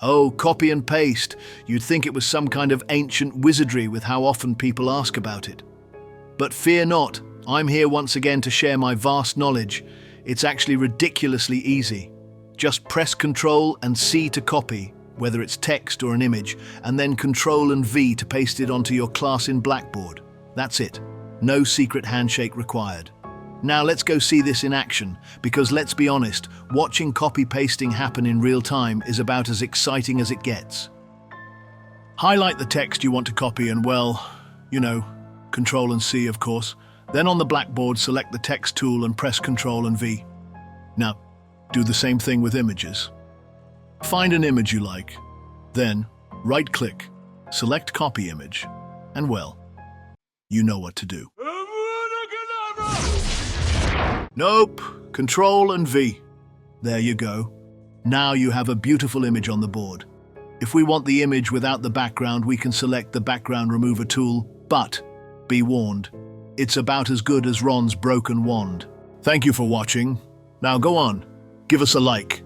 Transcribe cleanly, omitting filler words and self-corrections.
Oh, copy and paste. You'd think it was some kind of ancient wizardry with how often people ask about it. But fear not, I'm here once again to share my vast knowledge. It's actually ridiculously easy. Just press Ctrl and C to copy, whether it's text or an image, and then Ctrl and V to paste it onto your ClassIn Blackboard. That's it. No secret handshake required. Now let's go see this in action, because let's be honest, watching copy-pasting happen in real time is about as exciting as it gets. Highlight the text you want to copy and, well, Ctrl and C, of course. Then on the blackboard, select the text tool and press Ctrl and V. Now, do the same thing with images. Find an image you like. Then, right-click, select Copy Image, and well, you know what to do. Nope, Ctrl and V. There you go. Now you have a beautiful image on the board. If we want the image without the background, we can select the Background Remover tool, but be warned, it's about as good as Ron's broken wand. Thank you for watching. Now go on, give us a like.